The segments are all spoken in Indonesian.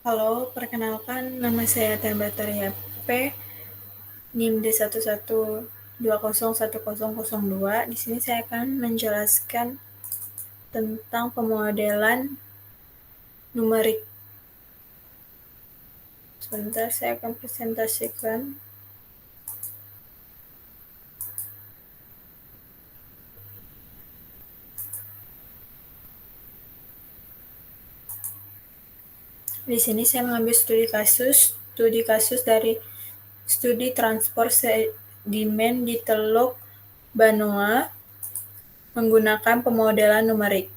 Halo, perkenalkan nama saya Tembak Bataria P, NIM D1120101002. Di sini saya akan menjelaskan tentang pemodelan numerik. Sebentar, saya akan presentasikan. Di sini saya mengambil studi kasus dari studi transport sedimen di Teluk Banoa menggunakan pemodelan numerik.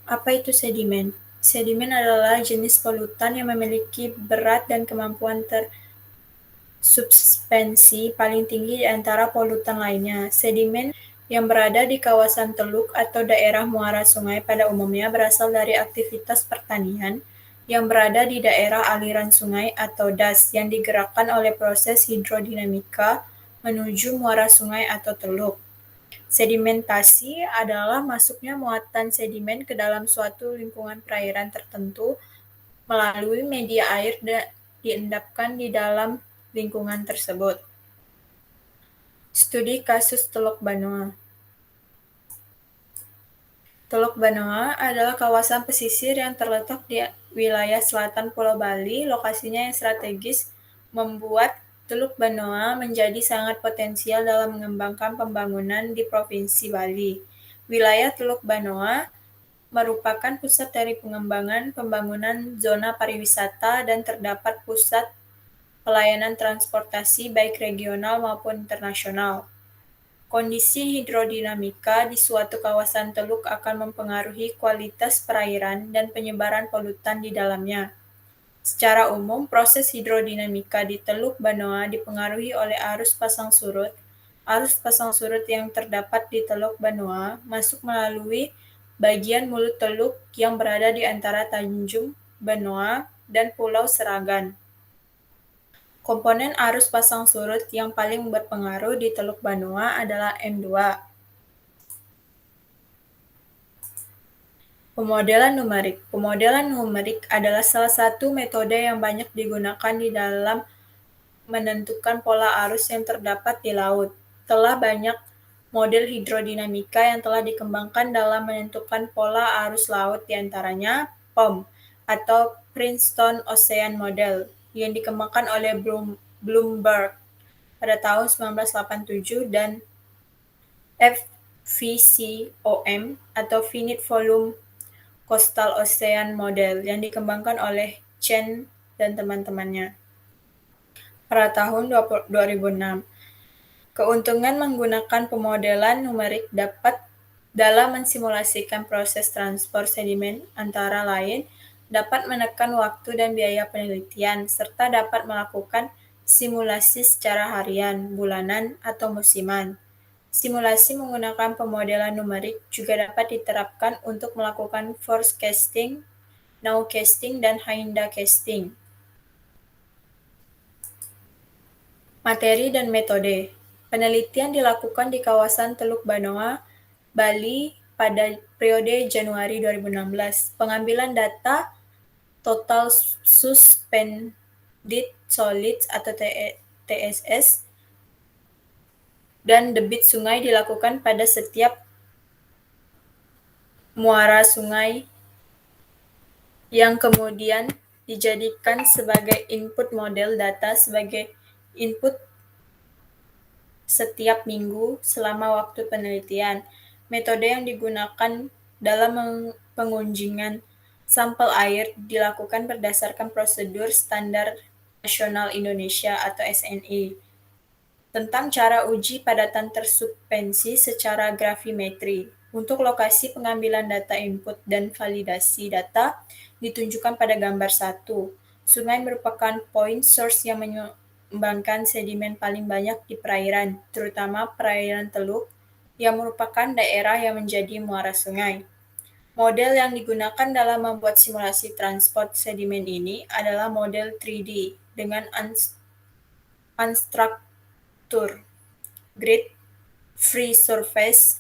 Apa itu sedimen? Sedimen adalah jenis polutan yang memiliki berat dan kemampuan tersubstansi paling tinggi di antara polutan lainnya. Sedimen yang berada di kawasan teluk atau daerah muara sungai pada umumnya berasal dari aktivitas pertanian yang berada di daerah aliran sungai atau das yang digerakkan oleh proses hidrodinamika menuju muara sungai atau teluk. Sedimentasi adalah masuknya muatan sedimen ke dalam suatu lingkungan perairan tertentu melalui media air diendapkan di dalam lingkungan tersebut. Studi kasus Teluk Banoa. Teluk Banoa adalah kawasan pesisir yang terletak di wilayah selatan Pulau Bali. Lokasinya yang strategis membuat Teluk Banoa menjadi sangat potensial dalam mengembangkan pembangunan di Provinsi Bali. Wilayah Teluk Banoa merupakan pusat dari pengembangan pembangunan zona pariwisata dan terdapat pusat pelayanan transportasi baik regional maupun internasional. Kondisi hidrodinamika di suatu kawasan teluk akan mempengaruhi kualitas perairan dan penyebaran polutan di dalamnya. Secara umum, proses hidrodinamika di Teluk Banoa dipengaruhi oleh arus pasang surut. Arus pasang surut yang terdapat di Teluk Banoa masuk melalui bagian mulut teluk yang berada di antara Tanjung Benoa dan Pulau Seragan. Komponen arus pasang surut yang paling berpengaruh di Teluk Banoa adalah M2. Pemodelan numerik. Pemodelan numerik adalah salah satu metode yang banyak digunakan di dalam menentukan pola arus yang terdapat di laut. Telah banyak model hidrodinamika yang telah dikembangkan dalam menentukan pola arus laut, diantaranya POM atau Princeton Ocean Model yang dikembangkan oleh Bloomberg pada tahun 1987 dan FVCOM atau Finite Volume Coastal Ocean Model yang dikembangkan oleh Chen dan teman-temannya pada tahun 2006. Keuntungan menggunakan pemodelan numerik dapat dalam mensimulasikan proses transport sedimen antara lain dapat menekan waktu dan biaya penelitian, serta dapat melakukan simulasi secara harian, bulanan, atau musiman. Simulasi menggunakan pemodelan numerik juga dapat diterapkan untuk melakukan forecasting, nowcasting, dan hindcasting. Materi dan metode. Penelitian dilakukan di kawasan Teluk Banoa, Bali pada periode Januari 2016. Pengambilan data total suspended solids atau TSS dan debit sungai dilakukan pada setiap muara sungai yang kemudian dijadikan sebagai input model data sebagai input setiap minggu selama waktu penelitian. Metode yang digunakan dalam pengunjingan sampel air dilakukan berdasarkan prosedur standar nasional Indonesia atau SNI tentang cara uji padatan tersubstansi secara gravimetri. Untuk lokasi pengambilan data input dan validasi data ditunjukkan pada gambar 1. Sungai merupakan point source yang menyumbangkan sedimen paling banyak di perairan, terutama perairan teluk, yang merupakan daerah yang menjadi muara sungai. Model yang digunakan dalam membuat simulasi transport sedimen ini adalah model 3D dengan unstructured grid, free surface,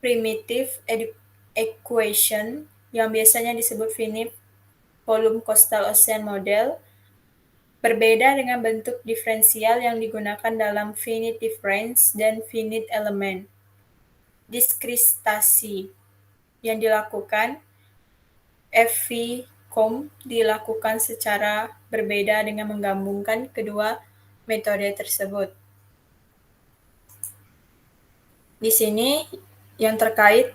primitive equation yang biasanya disebut finite volume coastal ocean model, berbeda dengan bentuk diferensial yang digunakan dalam finite difference dan finite element. Diskritasi yang dilakukan FV-COM dilakukan secara berbeda dengan menggabungkan kedua metode tersebut. Di sini yang terkait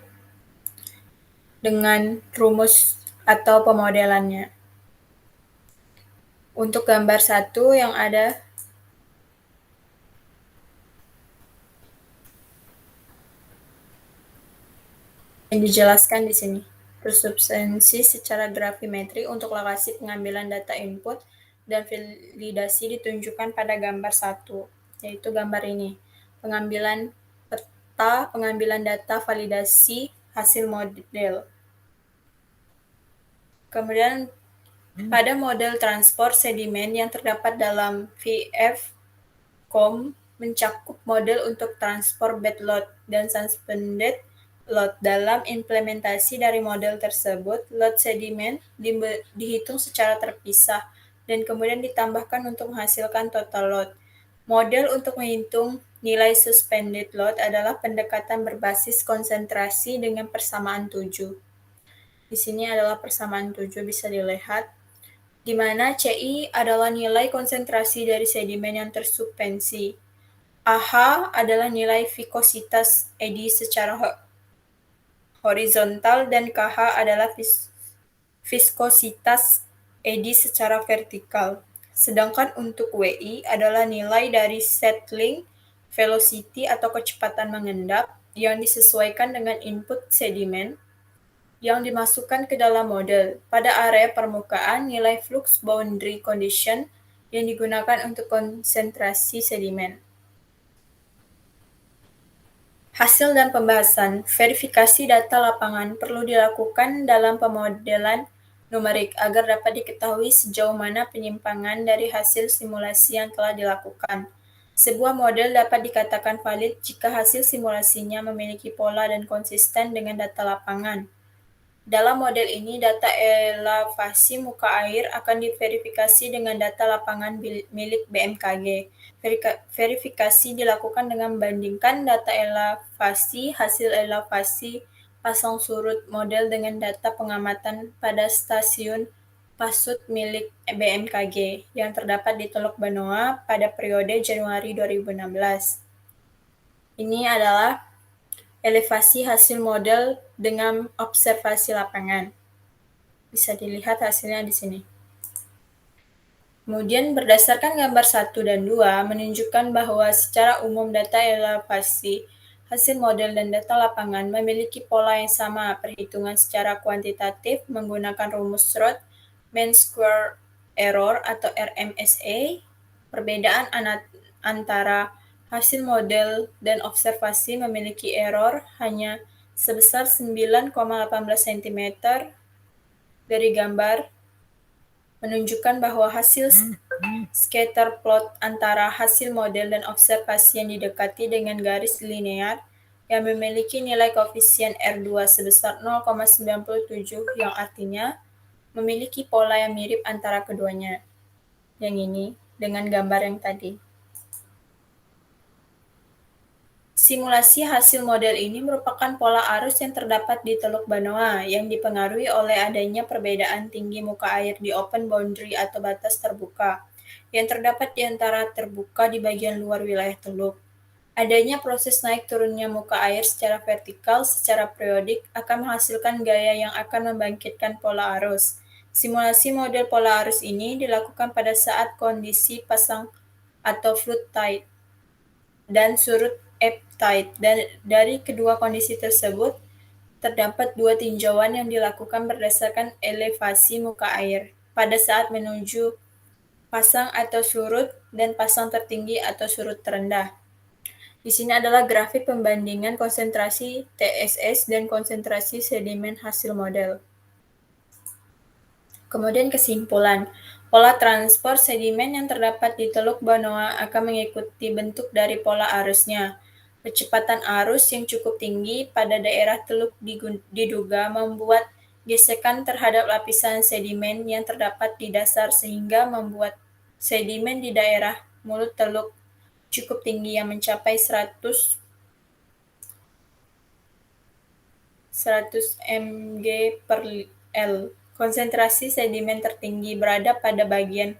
dengan rumus atau pemodelannya. Untuk gambar 1 yang ada yang dijelaskan di sini. Persubstansi secara grafimetri untuk lokasi pengambilan data input dan validasi ditunjukkan pada gambar 1, yaitu gambar ini. Pengambilan peta, pengambilan data, validasi, hasil model. Kemudian pada model transport sedimen yang terdapat dalam VF-COM mencakup model untuk transport bed load dan suspended load. Dalam implementasi dari model tersebut, load sedimen dihitung secara terpisah dan kemudian ditambahkan untuk menghasilkan total load. Model untuk menghitung nilai suspended load adalah pendekatan berbasis konsentrasi dengan persamaan 7. Di sini adalah persamaan 7 bisa dilihat, di mana CI adalah nilai konsentrasi dari sedimen yang tersuspensi. AH adalah nilai vikositas eddy secara horizontal dan KH adalah viskositas eddy secara vertikal. Sedangkan untuk WI adalah nilai dari settling velocity atau kecepatan mengendap yang disesuaikan dengan input sedimen yang dimasukkan ke dalam model. Pada area permukaan, nilai flux boundary condition yang digunakan untuk konsentrasi sedimen. Hasil dan pembahasan. Verifikasi data lapangan perlu dilakukan dalam pemodelan numerik agar dapat diketahui sejauh mana penyimpangan dari hasil simulasi yang telah dilakukan. Sebuah model dapat dikatakan valid jika hasil simulasinya memiliki pola dan konsisten dengan data lapangan. Dalam model ini, data elevasi muka air akan diverifikasi dengan data lapangan milik BMKG. Verifikasi dilakukan dengan membandingkan data elevasi, hasil elevasi, pasang surut model dengan data pengamatan pada stasiun pasut milik BMKG yang terdapat di Teluk Benoa pada periode Januari 2016. Ini adalah elevasi hasil model dengan observasi lapangan. Bisa dilihat hasilnya di sini. Kemudian berdasarkan gambar 1 dan 2 menunjukkan bahwa secara umum data elevasi, hasil model dan data lapangan memiliki pola yang sama. Perhitungan secara kuantitatif menggunakan rumus Rod Mean Square Error atau RMSE. Perbedaan antara hasil model dan observasi memiliki error hanya sebesar 9,18 cm dari gambar menunjukkan bahwa hasil scatter plot antara hasil model dan observasi yang didekati dengan garis linear yang memiliki nilai koefisien R2 sebesar 0,97 yang artinya memiliki pola yang mirip antara keduanya. Yang ini dengan gambar yang tadi. Simulasi hasil model ini merupakan pola arus yang terdapat di Teluk Benoa yang dipengaruhi oleh adanya perbedaan tinggi muka air di open boundary atau batas terbuka yang terdapat di antara terbuka di bagian luar wilayah teluk. Adanya proses naik turunnya muka air secara vertikal secara periodik akan menghasilkan gaya yang akan membangkitkan pola arus. Simulasi model pola arus ini dilakukan pada saat kondisi pasang atau flood tide dan surut ebb tide. Dan dari kedua kondisi tersebut, terdapat dua tinjauan yang dilakukan berdasarkan elevasi muka air pada saat menuju pasang atau surut dan pasang tertinggi atau surut terendah. Di sini adalah grafik pembandingan konsentrasi TSS dan konsentrasi sedimen hasil model. Kemudian kesimpulan, pola transport sedimen yang terdapat di Teluk Benoa akan mengikuti bentuk dari pola arusnya. Kecepatan arus yang cukup tinggi pada daerah teluk diduga membuat gesekan terhadap lapisan sedimen yang terdapat di dasar sehingga membuat sedimen di daerah mulut teluk cukup tinggi yang mencapai 100 mg per L. Konsentrasi sedimen tertinggi berada pada bagian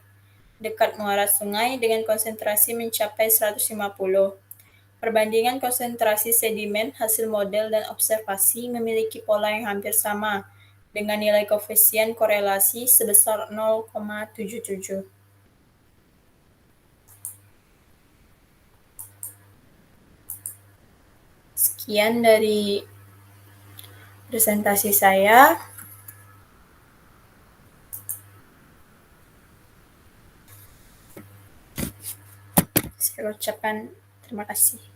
dekat muara sungai dengan konsentrasi mencapai 150. Perbandingan konsentrasi sedimen hasil model dan observasi memiliki pola yang hampir sama, dengan nilai koefisien korelasi sebesar 0,77. Sekian dari presentasi saya. Saya ucapkan terima kasih.